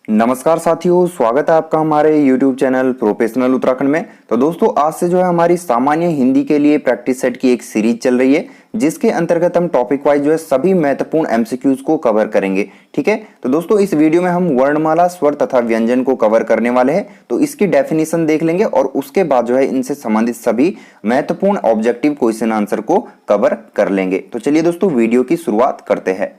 नमस्कार साथियों, स्वागत है आपका हमारे YouTube चैनल प्रोफेशनल उत्तराखंड में। तो दोस्तों आज से जो है हमारी सामान्य हिंदी के लिए प्रैक्टिस सेट की एक सीरीज चल रही है, जिसके अंतर्गत हम टॉपिक वाइज जो है सभी महत्वपूर्ण एमसीक्यूज को कवर करेंगे। ठीक है, तो दोस्तों इस वीडियो में हम वर्णमाला, स्वर तथा व्यंजन को कवर करने वाले हैं। तो इसकी डेफिनेशन देख लेंगे और उसके बाद जो है इनसे संबंधित सभी महत्वपूर्ण ऑब्जेक्टिव क्वेश्चन आंसर को कवर कर लेंगे। तो चलिए दोस्तों वीडियो की शुरुआत करते हैं।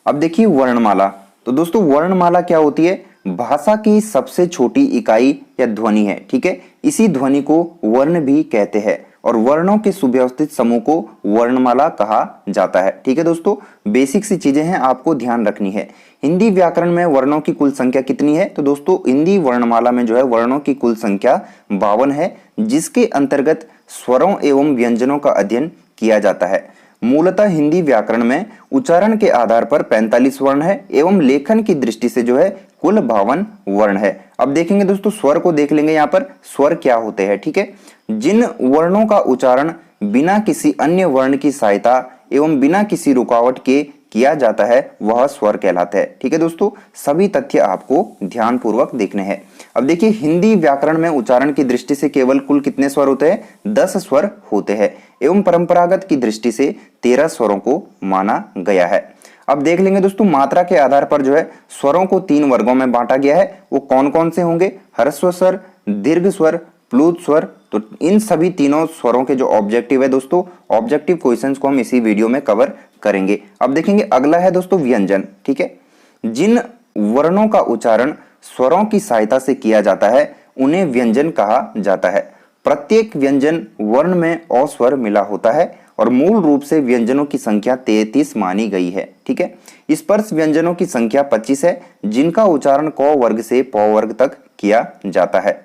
अब देखिए वर्णमाला। तो दोस्तों वर्णमाला क्या होती है? भाषा की सबसे छोटी इकाई या ध्वनि है। ठीक है, इसी ध्वनि को वर्ण भी कहते हैं और वर्णों के सुव्यवस्थित समूह को वर्णमाला कहा जाता है। ठीक है दोस्तों, बेसिक सी चीजें हैं, आपको ध्यान रखनी है। हिंदी व्याकरण में वर्णों की कुल संख्या कितनी है? तो दोस्तों हिंदी वर्णमाला में जो है वर्णों की कुल संख्या 52 है, जिसके अंतर्गत स्वरों एवं व्यंजनों का अध्ययन किया जाता है। मूलतः हिंदी व्याकरण में उच्चारण के आधार पर 45 वर्ण है एवं लेखन की दृष्टि से जो है कुल 52 वर्ण है। अब देखेंगे दोस्तों स्वर को देख लेंगे। यहाँ पर स्वर क्या होते हैं? ठीक है, जिन वर्णों का उच्चारण बिना किसी अन्य वर्ण की सहायता एवं बिना किसी रुकावट के किया जाता है वह स्वर कहलाता है। ठीक है दोस्तों, सभी तथ्य आपको ध्यानपूर्वक देखने हैं। अब देखिए हिंदी व्याकरण में उच्चारण की दृष्टि से केवल कुल कितने स्वर होते हैं? 10 स्वर होते हैं एवं परंपरागत की दृष्टि से 13 स्वरों को माना गया है। अब देख लेंगे दोस्तों मात्रा के आधार पर जो है स्वरों को 3 वर्गों में बांटा गया है। वो कौन कौन से होंगे? ह्रस्व स्वर, दीर्घ स्वर, प्लुत स्वर। तो इन सभी तीनों स्वरों के जो ऑब्जेक्टिव है दोस्तों, ऑब्जेक्टिव क्वेश्चंस को हम इसी वीडियो में कवर करेंगे। अब देखेंगे अगला है दोस्तों व्यंजन। ठीक है, जिन वर्णों का उच्चारण स्वरों की सहायता से किया जाता है उन्हें व्यंजन कहा जाता है। प्रत्येक व्यंजन वर्ण में अ स्वर मिला होता है और मूल रूप से व्यंजनों की संख्या 33 मानी गई है। ठीक है, स्पर्श व्यंजनों की संख्या 25 है, जिनका उच्चारण क वर्ग से प वर्ग तक किया जाता है।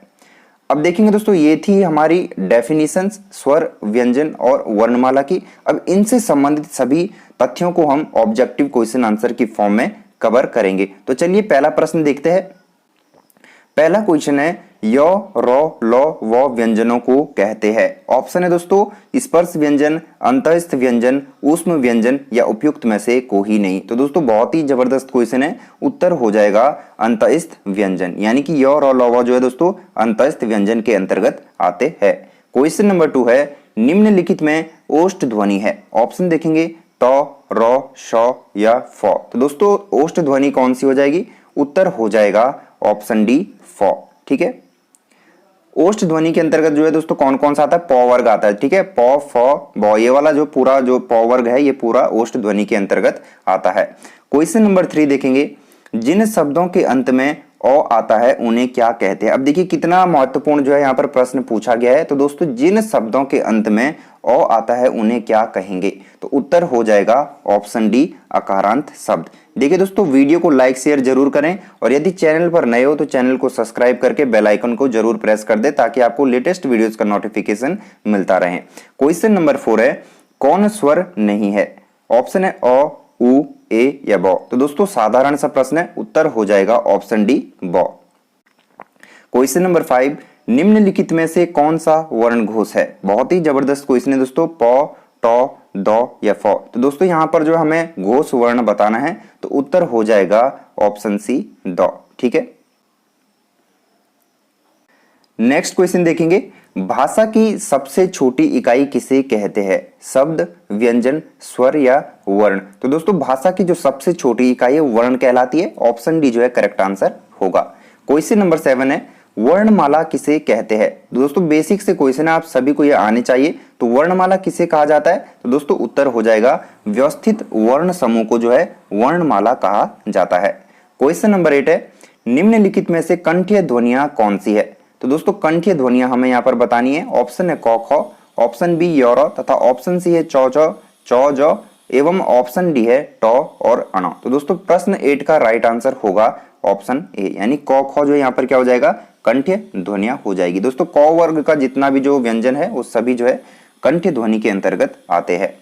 अब देखेंगे दोस्तों ये थी हमारी डेफिनेशंस स्वर, व्यंजन और वर्णमाला की। अब इनसे संबंधित सभी तथ्यों को हम ऑब्जेक्टिव क्वेश्चन आंसर की फॉर्म में कवर करेंगे। तो चलिए पहला प्रश्न देखते हैं। पहला क्वेश्चन है य, र, ल, व व्यंजनों को कहते हैं। ऑप्शन है दोस्तों स्पर्श व्यंजन, अंतःस्थ व्यंजन, ऊष्म व्यंजन या उपयुक्त में से कोई नहीं। तो दोस्तों बहुत ही जबरदस्त क्वेश्चन है। उत्तर हो जाएगा अंतःस्थ व्यंजन, यानी कि य, र, ल, व जो है दोस्तों अंतःस्थ व्यंजन के अंतर्गत आते हैं। क्वेश्चन नंबर 2 है निम्नलिखित में ओष्ठ ध्वनि है। ऑप्शन देखेंगे ट, र, श या फ। तो दोस्तों ओष्ठ ध्वनि कौन सी हो जाएगी? उत्तर हो जाएगा ऑप्शन डी फ। ठीक है, ओष्ठ ध्वनि के अंतर्गत जो है दोस्तों कौन कौन सा आता है? प वर्ग आता है। ठीक है, प, फ, ब, ये वाला जो पूरा जो प वर्ग है ये पूरा ओष्ठ ध्वनि के अंतर्गत आता है। क्वेश्चन नंबर 3 देखेंगे जिन शब्दों के अंत में अ आता है उन्हें क्या कहते हैं? अब देखिए कितना महत्वपूर्ण जो है यहाँ पर प्रश्न पूछा गया है। तो दोस्तों जिन शब्दों के अंत में अ आता है उन्हें क्या कहेंगे? तो उत्तर हो जाएगा ऑप्शन डी अकारांत शब्द। देखिए दोस्तों वीडियो को लाइक शेयर जरूर करें और यदि चैनल पर नए हो तो चैनल को सब्सक्राइब करके बेल आइकन को जरूर प्रेस कर दे ताकि आपको लेटेस्ट वीडियोस का नोटिफिकेशन मिलता रहे। क्वेश्चन नंबर 4 है कौन स्वर नहीं है? ऑप्शन है अ, उ, ए या ब। तो दोस्तों साधारण सा प्रश्न है, उत्तर हो जाएगा ऑप्शन डी ब। क्वेश्चन नंबर 5 निम्नलिखित में से कौन सा वर्ण घोष है? बहुत ही जबरदस्त क्वेश्चन है दोस्तों। प, ट, द या फ। तो दोस्तों यहां पर जो हमें घोष वर्ण बताना है तो उत्तर हो जाएगा ऑप्शन सी द। ठीक है, नेक्स्ट क्वेश्चन देखेंगे भाषा की सबसे छोटी इकाई किसे कहते हैं? शब्द, व्यंजन, स्वर या वर्ण? तो दोस्तों भाषा की जो सबसे छोटी इकाई है वर्ण कहलाती है। ऑप्शन डी जो है करेक्ट आंसर होगा। क्वेश्चन नंबर 7 है वर्णमाला किसे कहते हैं? दोस्तों बेसिक से क्वेश्चन है, आप सभी को ये आने चाहिए। तो वर्णमाला किसे कहा जाता है? तो दोस्तों उत्तर हो जाएगा व्यवस्थित वर्ण समूह को जो है वर्णमाला कहा जाता है। क्वेश्चन नंबर 8 है निम्नलिखित में से कंठीय ध्वनियां कौन सी है? तो दोस्तों कंठीय ध्वनियां हमें यहाँ पर बतानी है। ऑप्शन है क, ख, ऑप्शन बी य, र तथा ऑप्शन सी है च, ज एवं ऑप्शन डी है ट और अण। तो दोस्तों प्रश्न 8 का राइट आंसर होगा ऑप्शन ए, यानी क, ख जो यहाँ पर क्या हो जाएगा? कंठीय ध्वनियां हो जाएगी। दोस्तों क वर्ग का जितना भी जो व्यंजन है वो सभी जो है कंठीय ध्वनि के अंतर्गत आते हैं।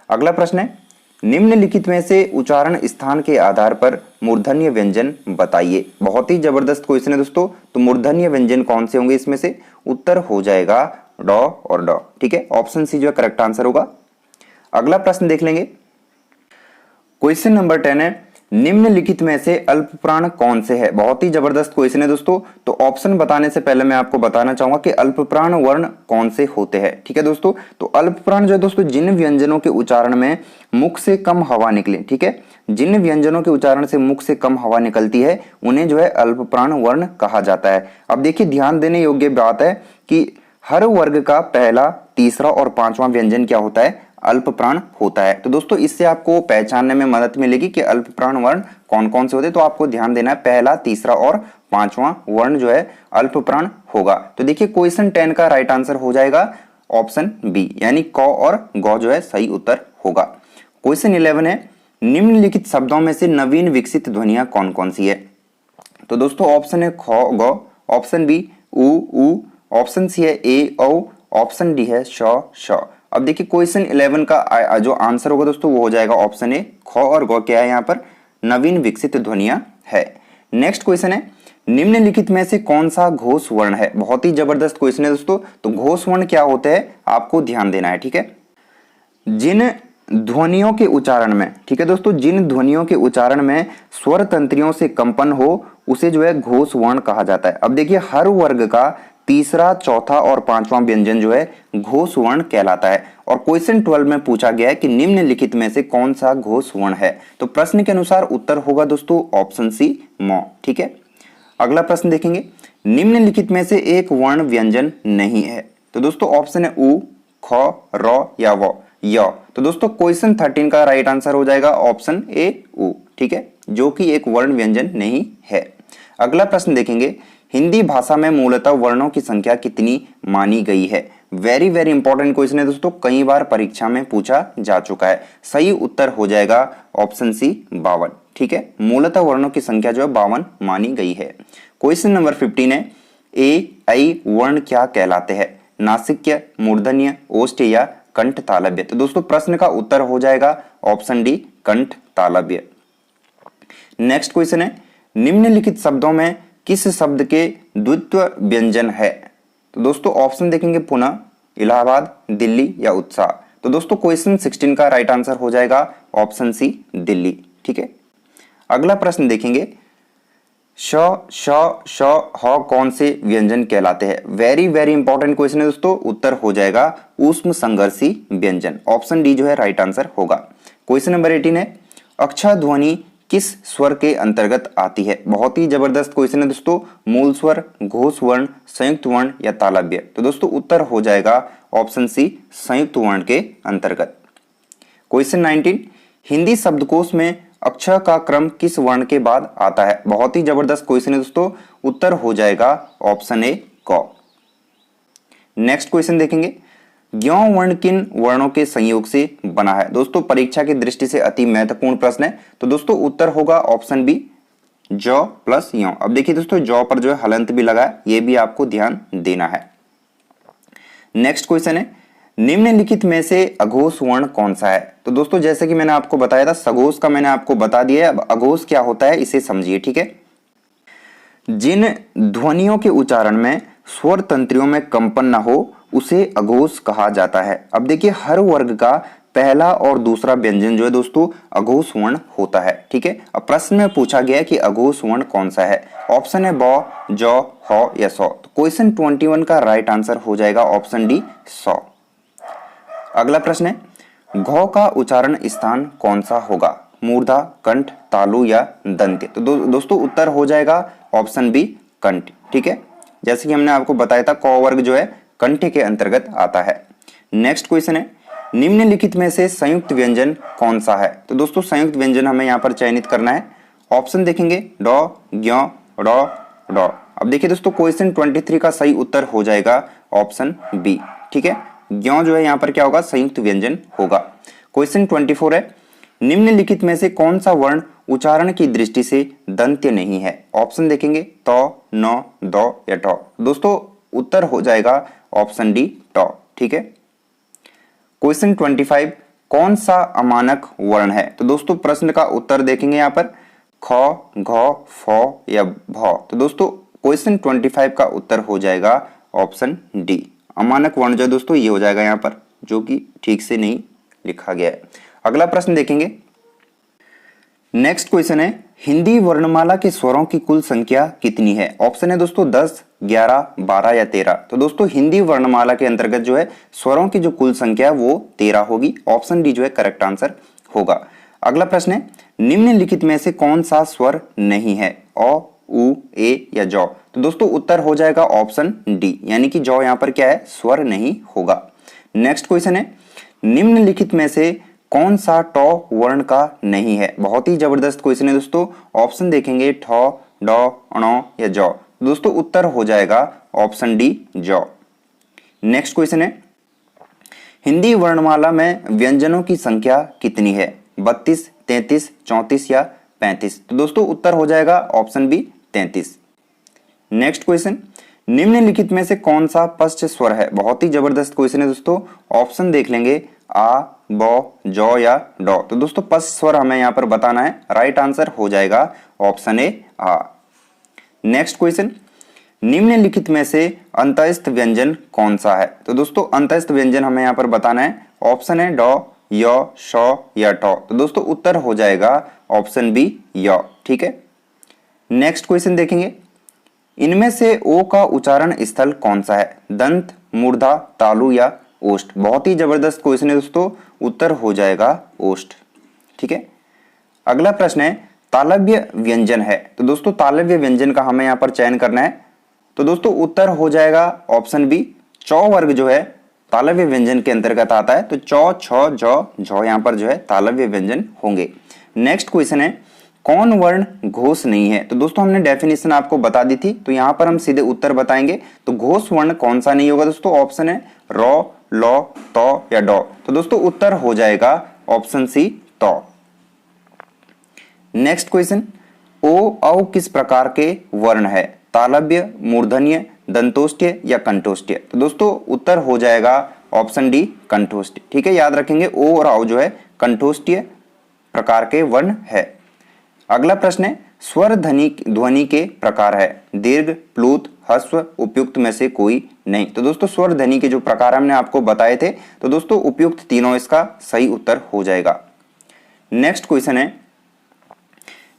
अगला प्रश्न है निम्नलिखित में से उच्चारण स्थान के आधार पर मूर्धन्य व्यंजन बताइए। बहुत ही जबरदस्त क्वेश्चन है दोस्तों। तो मूर्धन्य व्यंजन कौन से होंगे इसमें से? उत्तर हो जाएगा ड और ड। ठीक है, ऑप्शन सी जो है करेक्ट आंसर होगा। अगला प्रश्न देख लेंगे। क्वेश्चन नंबर 10 है निम्नलिखित में से अल्प प्राण कौन से है? बहुत ही जबरदस्त क्वेश्चन है दोस्तों। तो ऑप्शन बताने से पहले मैं आपको बताना चाहूंगा कि अल्प प्राण वर्ण कौन से होते हैं। ठीक है दोस्तों, तो अल्प प्राण जो है दोस्तों, जिन व्यंजनों के उच्चारण में मुख से कम हवा निकले, ठीक है, जिन व्यंजनों के उच्चारण से मुख से कम हवा निकलती है उन्हें जो है अल्प प्राण वर्ण कहा जाता है। अब देखिए, ध्यान देने योग्य बात है कि हर वर्ग का पहला, तीसरा और पांचवा व्यंजन क्या होता है? अल्प प्राण होता है। तो दोस्तों, इससे आपको पहचानने में मदद मिलेगी कि अल्प प्राण वर्ण कौन कौन से होते हैं। तो आपको ध्यान देना है, पहला, तीसरा और पांचवा वर्ण जो है अल्प प्राण होगा। तो देखिए, क्वेश्चन 10 का राइट आंसर हो जाएगा ऑप्शन बी, यानी क और ग जो है सही उत्तर होगा। क्वेश्चन 11 है, निम्नलिखित शब्दों में से नवीन विकसित ध्वनियां कौन कौन सी है? तो दोस्तों, ऑप्शन है ख ग, ऑप्शन बी उ, ऑप्शन सी है ए औ, ऑप्शन डी है श श। अब देखिए, क्वेश्चन 11 का जो आंसर होगा दोस्तों वो हो जाएगा ऑप्शन ए, ख और ग क्या है यहाँ पर? नवीन विकसित ध्वनियां है। नेक्स्ट क्वेश्चन है, निम्नलिखित में से कौन सा घोष वर्ण है? बहुत ही जबरदस्त क्वेश्चन है दोस्तों। तो घोष वर्ण क्या होते हैं आपको ध्यान देना है, ठीक है। जिन ध्वनियों के उच्चारण में, ठीक है दोस्तों, जिन ध्वनियों के उच्चारण में स्वर तंत्रियों से कंपन हो उसे जो है घोष वर्ण कहा जाता है। अब देखिए, हर वर्ग का तीसरा, चौथा और पांचवा व्यंजन जो है घोष वर्ण कहलाता है। और क्वेश्चन 12 में पूछा गया है कि निम्नलिखित में से कौन सा घोष वर्ण है? तो प्रश्न के अनुसार उत्तर होगा दोस्तों ऑप्शन सी, म, ठीक है। अगला प्रश्न देखेंगे, निम्नलिखित में से एक वर्ण व्यंजन नहीं है। तो दोस्तों, ऑप्शन है उ, ख, र या व, य। तो दोस्तों, क्वेश्चन 13 का राइट आंसर हो जाएगा ऑप्शन ए, उ, ठीक है, जो कि एक वर्ण व्यंजन नहीं है। अगला प्रश्न देखेंगे, हिंदी भाषा में मूलतः वर्णों की संख्या कितनी मानी गई है? वेरी वेरी इंपॉर्टेंट क्वेश्चन है दोस्तों, कई बार परीक्षा में पूछा जा चुका है। सही उत्तर हो जाएगा ऑप्शन सी, 52, ठीक है। मूलतः वर्णों की संख्या जो है 52 मानी गई है। क्वेश्चन नंबर 15 है, ए ऐ वर्ण क्या कहलाते हैं? नासिक्य, मूर्धन्य, ओष्ठ्य या कंठ तालव्य? तो दोस्तों, प्रश्न का उत्तर हो जाएगा ऑप्शन डी, कंठ तालव्य। नेक्स्ट क्वेश्चन है, निम्नलिखित शब्दों में किस शब्द के द्वित्व व्यंजन है? तो दोस्तों, ऑप्शन देखेंगे पुनः, इलाहाबाद, दिल्ली या उत्साह। तो दोस्तों, क्वेश्चन 16 का राइट आंसर हो जाएगा ऑप्शन सी, दिल्ली, ठीक है। अगला प्रश्न देखेंगे, श, श, श, ह कौन से व्यंजन कहलाते हैं? वेरी वेरी इंपॉर्टेंट क्वेश्चन है दोस्तों, उत्तर हो जाएगा ऊष्म संघर्षी व्यंजन। ऑप्शन डी जो है राइट आंसर होगा। क्वेश्चन नंबर 18 है, अक्षा ध्वनि किस स्वर के अंतर्गत आती है? बहुत ही जबरदस्त क्वेश्चन है दोस्तों। मूल स्वर, घोष वर्ण, संयुक्त वर्ण या तालव्य? तो दोस्तों, उत्तर हो जाएगा ऑप्शन सी, संयुक्त वर्ण के अंतर्गत। क्वेश्चन 19, हिंदी शब्दकोश में अक्षर का क्रम किस वर्ण के बाद आता है? बहुत ही जबरदस्त क्वेश्चन है दोस्तों, उत्तर हो जाएगा ऑप्शन ए, क। नेक्स्ट क्वेश्चन देखेंगे, ज्ञ वर्ण किन वर्णों के संयोग से बना है? दोस्तों, परीक्षा की दृष्टि से अति महत्वपूर्ण प्रश्न है। तो दोस्तों, उत्तर होगा ऑप्शन बी, ज प्लस य। अब देखिए दोस्तों, ज पर जो है हलंत भी लगा है, ये भी आपको ध्यान देना है। नेक्स्ट क्वेश्चन है, निम्नलिखित में से अघोष वर्ण कौन सा है? तो दोस्तों, जैसे कि मैंने आपको बताया था, सघोष का मैंने आपको बता दिया है। अब अघोष क्या होता है इसे समझिए, ठीक है। जिन ध्वनियों के उच्चारण में स्वर तंत्रियों में कंपन न हो उसे अघोष कहा जाता है। अब देखिए, हर वर्ग का पहला और दूसरा व्यंजन जो है दोस्तों अघोष वर्ण होता है, ठीक है। अब प्रश्न में पूछा गया है कि अघोष वर्ण कौन सा है? ऑप्शन है ब, ज, ह या स। तो क्वेश्चन 21 का राइट आंसर हो जाएगा ऑप्शन डी, स। अगला प्रश्न है, घ का उच्चारण स्थान कौन सा होगा? मूर्धा, कंठ, तालु या दंत्य? तो दोस्तों, उत्तर हो जाएगा ऑप्शन बी, कंठ, ठीक है। जैसे कि हमने आपको बताया था, क वर्ग जो है कंठ के अंतर्गत आता है। नेक्स्ट क्वेश्चन है, निम्नलिखित में से संयुक्त व्यंजन कौन सा है? तो दोस्तों, संयुक्त व्यंजन हमें यहाँ पर चयनित करना है। ऑप्शन देखेंगे ड, ज्ञ, ड़, ड। अब देखिए दोस्तों, क्वेश्चन 23 का सही उत्तर हो जाएगा ऑप्शन बी, ठीक है। ज्ञ जो है यहाँ पर क्या होगा? संयुक्त व्यंजन होगा। क्वेश्चन 24 है, निम्नलिखित में से कौन सा वर्ण उच्चारण की दृष्टि से दंत्य नहीं है? ऑप्शन देखेंगे त, न, द या ट। दोस्तों, उत्तर हो जाएगा ऑप्शन डी, ट, ठीक है। क्वेश्चन 25, कौन सा अमानक वर्ण है? तो दोस्तों, प्रश्न का उत्तर देखेंगे यहाँ पर ख, घ, फ या भ। तो दोस्तों, क्वेश्चन 25 का उत्तर हो जाएगा ऑप्शन डी। अमानक वर्ण जो है दोस्तों ये हो जाएगा यहाँ पर, जो कि ठीक से नहीं लिखा गया है। अगला प्रश्न देखेंगे, नेक्स्ट क्वेश्चन है, हिंदी वर्णमाला के स्वरों की कुल संख्या कितनी है? ऑप्शन है दोस्तों 10, 11, 12 या 13। तो दोस्तों हिंदी वर्णमाला के अंतर्गत जो है स्वरों की जो कुल संख्या है वो 13 होगी। ऑप्शन डी जो है करेक्ट आंसर होगा। अगला प्रश्न है, निम्नलिखित में से कौन सा स्वर नहीं है? अ, उ, ए या जौ? तो दोस्तों उत्तर हो जाएगा ऑप्शन डी, यानी कि जौ यहाँ पर क्या है, स्वर नहीं होगा। नेक्स्ट क्वेश्चन है, निम्नलिखित में से कौन सा ट वर्ण का नहीं है? बहुत ही जबरदस्त क्वेश्चन है दोस्तों। ऑप्शन देखेंगे ठ, ड, ण या जौ। दोस्तों उत्तर हो जाएगा ऑप्शन डी, जौ। नेक्स्ट क्वेश्चन है, हिंदी वर्णमाला में व्यंजनों की संख्या कितनी है? 32, 33, 34 या 35? तो दोस्तों उत्तर हो जाएगा ऑप्शन बी, 33। नेक्स्ट क्वेश्चन, निम्नलिखित में से कौन सा पश्च स्वर है? बहुत ही जबरदस्त क्वेश्चन है दोस्तों। ऑप्शन देख लेंगे आ, ब, जौ या डॉ। तो दोस्तों पश्च स्वर हमें यहाँ पर बताना है। राइट आंसर हो जाएगा ऑप्शन ए, आ। नेक्स्ट क्वेश्चन, निम्नलिखित में से अंतस्थ व्यंजन कौन सा है? तो दोस्तों अंतस्थ व्यंजन हमें यहाँ पर बताना है। ऑप्शन है ड, य, श या ट। तो दोस्तों उत्तर हो जाएगा ऑप्शन बी, य। ठीक है। नेक्स्ट क्वेश्चन देखेंगे, इनमें से ओ का उच्चारण स्थल कौन सा है? दंत, मूर्धा, तालु या ओष्ठ? बहुत ही जबरदस्त क्वेश्चन है दोस्तों। उत्तर हो जाएगा ओष्ठ। ठीक है। अगला प्रश्न है, तालव्य व्यंजन है। तो दोस्तों तालव्य व्यंजन का हमें यहाँ पर चयन करना है। तो दोस्तों उत्तर हो जाएगा ऑप्शन बी, चौ वर्ग जो है तालव्य व्यंजन के अंतर्गत आता है। तो चौ, छ, झ यहाँ पर जो है तालव्य व्यंजन होंगे। नेक्स्ट क्वेश्चन है, कौन वर्ण घोष नहीं है? तो दोस्तों हमने डेफिनेशन आपको बता दी थी, तो यहाँ पर हम सीधे उत्तर बताएंगे। तो घोष वर्ण कौन सा नहीं होगा दोस्तों? ऑप्शन है र, ल, त या ड। तो दोस्तों उत्तर हो जाएगा ऑप्शन सी, त। नेक्स्ट क्वेश्चन, ओ, औ किस प्रकार के वर्ण है? तालव्य, मूर्धन्य, दंतोष्ठ्य या कंठोष्ठ्य? तो दोस्तों उत्तर हो जाएगा ऑप्शन डी, कंठोष्ठ्य। ठीक है, याद रखेंगे ओ और औ जो है कंठोष्ठ्य प्रकार के वर्ण है। अगला प्रश्न है, स्वर ध्वनि के प्रकार है? दीर्घ, प्लुत, ह्रस्व, उपयुक्त में से कोई नहीं? तो दोस्तों स्वर ध्वनि के जो प्रकार हमने आपको बताए थे, तो दोस्तों उपयुक्त तीनों इसका सही उत्तर हो जाएगा। नेक्स्ट क्वेश्चन है,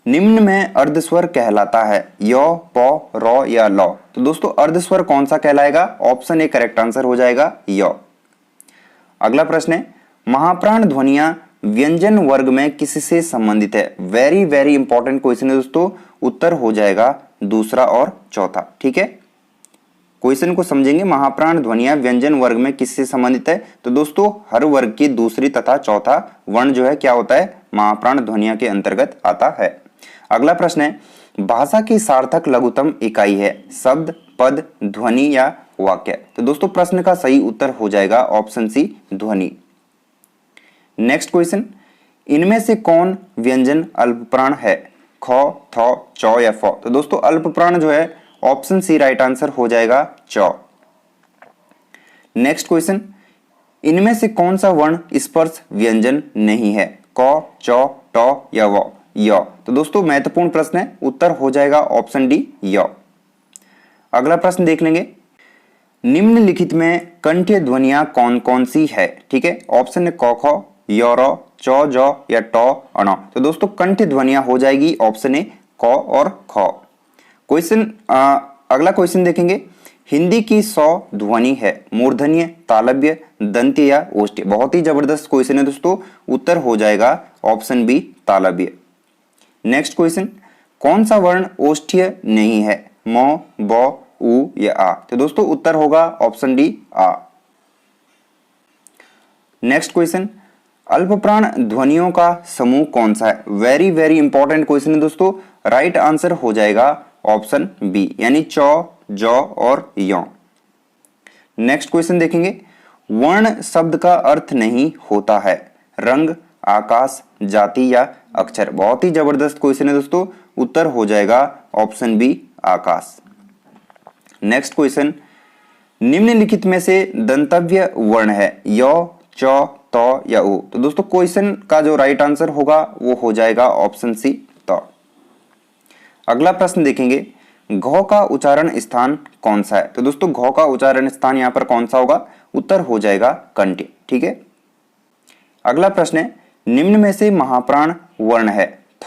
निम्न में अर्धस्वर कहलाता है? य, प, र या ल? तो दोस्तों अर्धस्वर कौन सा कहलाएगा? ऑप्शन ए करेक्ट आंसर हो जाएगा, य। अगला प्रश्न है, महाप्राण ध्वनियां व्यंजन वर्ग में किससे संबंधित है? वेरी वेरी इंपॉर्टेंट क्वेश्चन है दोस्तों। उत्तर हो जाएगा दूसरा और चौथा। ठीक है, क्वेश्चन को समझेंगे। महाप्राण ध्वनियां व्यंजन वर्ग में किससे संबंधित है? तो दोस्तों हर वर्ग की दूसरी तथा चौथा वर्ण जो है क्या होता है? महाप्राण ध्वनियां के अंतर्गत आता है। अगला प्रश्न है, भाषा की सार्थक लघुत्तम इकाई है? शब्द, पद, ध्वनि या वाक्य? तो दोस्तों प्रश्न का सही उत्तर हो जाएगा ऑप्शन सी, ध्वनि। नेक्स्ट क्वेश्चन, इनमें से कौन व्यंजन अल्पप्राण है? ख, थ, चौ या फ? तो दोस्तों अल्पप्राण जो है ऑप्शन सी राइट आंसर हो जाएगा, चौ। नेक्स्ट क्वेश्चन, इनमें से कौन सा वर्ण स्पर्श व्यंजन नहीं है? क, च, ट या व, य? तो दोस्तों महत्वपूर्ण प्रश्न है। उत्तर हो जाएगा ऑप्शन डी, य। अगला प्रश्न देख लेंगे, निम्नलिखित में कंठ्य ध्वनियां कौन कौन सी है? ठीक है, ऑप्शन है क, ख, य, र, च, ज या ट, अण? तो दोस्तों कंठ्य ध्वनियां हो जाएगी ऑप्शन ए, क और ख। क्वेश्चन अगला क्वेश्चन देखेंगे, हिंदी की 100 ध्वनि है? मूर्धन्य, तालव्य, दंत्य या ओष्ठ्य? बहुत ही जबरदस्त क्वेश्चन है दोस्तों। उत्तर हो जाएगा ऑप्शन बी, तालव्य। नेक्स्ट क्वेश्चन, कौन सा वर्ण ओष्ठ्य नहीं है? म, ब, उ या आ? तो दोस्तों उत्तर होगा ऑप्शन डी, आ। नेक्स्ट क्वेश्चन, अल्पप्राण ध्वनियों का समूह कौन सा है? वेरी वेरी इंपॉर्टेंट क्वेश्चन है दोस्तों। राइट आंसर हो जाएगा ऑप्शन बी, यानी च, ज और य। नेक्स्ट क्वेश्चन देखेंगे, वर्ण शब्द का अर्थ नहीं होता है? रंग, आकाश, जाति या अक्षर? बहुत ही जबरदस्त क्वेश्चन है दोस्तों। उत्तर हो जाएगा ऑप्शन बी, आकाश। नेक्स्ट क्वेश्चन, निम्नलिखित में से दंतव्य वर्ण है? य, च, त या उ? तो दोस्तों क्वेश्चन का जो राइट आंसर होगा वो हो जाएगा ऑप्शन सी, त। अगला प्रश्न देखेंगे, घ का उच्चारण स्थान कौन सा है? तो दोस्तों घ का उच्चारण स्थान यहाँ पर कौन सा होगा? उत्तर हो जाएगा कंठ। ठीक है। अगला प्रश्न है, निम्न में से महाप्राण वर्ण है? थ,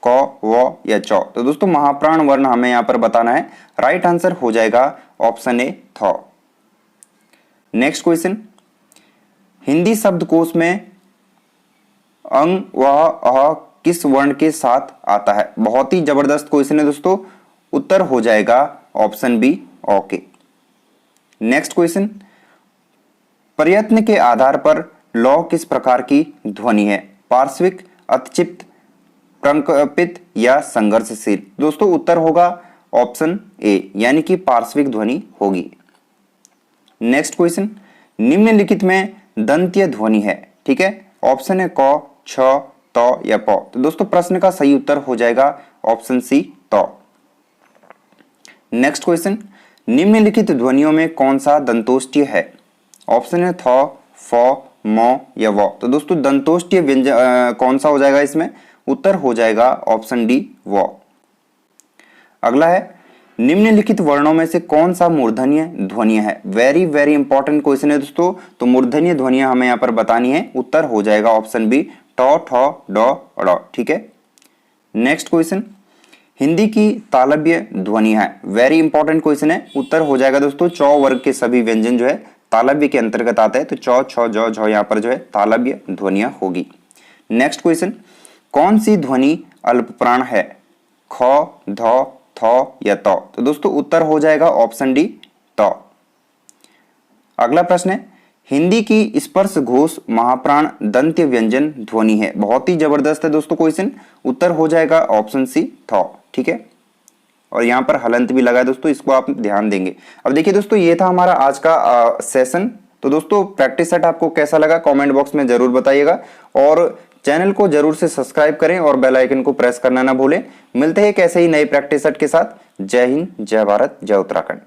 क, व या च। तो दोस्तों महाप्राण वर्ण हमें यहाँ पर बताना है। राइट आंसर हो जाएगा ऑप्शन ए थ। नेक्स्ट क्वेश्चन, हिंदी शब्दकोश में अंग व अह किस वर्ण के साथ आता है? बहुत ही जबरदस्त क्वेश्चन है दोस्तों, उत्तर हो जाएगा ऑप्शन बी ओ के। नेक्स्ट क्वेश्चन, प्रयत्न के आधार पर लौ किस प्रकार की ध्वनि है? पार्श्विक, अतिचित, प्रकंपित या संघर्षशील? दोस्तों उत्तर होगा ऑप्शन ए यानी कि पार्श्विक ध्वनि होगी। नेक्स्ट क्वेश्चन, निम्नलिखित में दंत्य ध्वनि है, ठीक है? ऑप्शन है क, छ, त या प। तो दोस्तों प्रश्न का सही उत्तर हो जाएगा ऑप्शन सी त। नेक्स्ट क्वेश्चन, निम्नलिखित ध्वनियों में कौन सा दंतोष्ठ्य है? ऑप्शन है थ, फ, म या व। तो दोस्तों दंतोष्ठ्य व्यंजन कौन सा हो जाएगा इसमें? उत्तर हो जाएगा ऑप्शन डी व। अगला है, निम्नलिखित वर्णों में से कौन सा मूर्धन्य ध्वनि है? वेरी वेरी इंपॉर्टेंट क्वेश्चन है दोस्तों। तो मूर्धन्य ध्वनियां हमें यहाँ पर बतानी है। उत्तर हो जाएगा ऑप्शन बी ट, ठ, ड, ड़, ठीक है। नेक्स्ट क्वेश्चन, हिंदी की तालव्य ध्वनि है। वेरी इंपॉर्टेंट क्वेश्चन है। उत्तर हो जाएगा दोस्तों च वर्ग के सभी व्यंजन जो है तालव्य के अंतर्गत आते हैं। तो च, छ, ज, झ यहाँ पर जो है तालव्य ध्वनियां होगी। नेक्स्ट क्वेश्चन, कौन सी ध्वनि अल्पप्राण है? ख, ध, थ या त? तो दोस्तों उत्तर हो जाएगा ऑप्शन डी त। अगला प्रश्न है, हिंदी की स्पर्श घोष महाप्राण दंत्य व्यंजन ध्वनि है। बहुत ही जबरदस्त है दोस्तों क्वेश्चन। उत्तर हो जाएगा ऑप्शन सी थ, ठीक है। और यहाँ पर हलंत भी लगा है दोस्तों, इसको आप ध्यान देंगे। अब देखिए दोस्तों, ये था हमारा आज का सेशन। तो दोस्तों प्रैक्टिस सेट आपको कैसा लगा कमेंट बॉक्स में जरूर बताइएगा, और चैनल को जरूर से सब्सक्राइब करें और बेल आइकन को प्रेस करना ना भूलें। मिलते हैं एक ऐसे ही नए प्रैक्टिस सेट के साथ। जय हिंद, जय भारत, जय उत्तराखंड।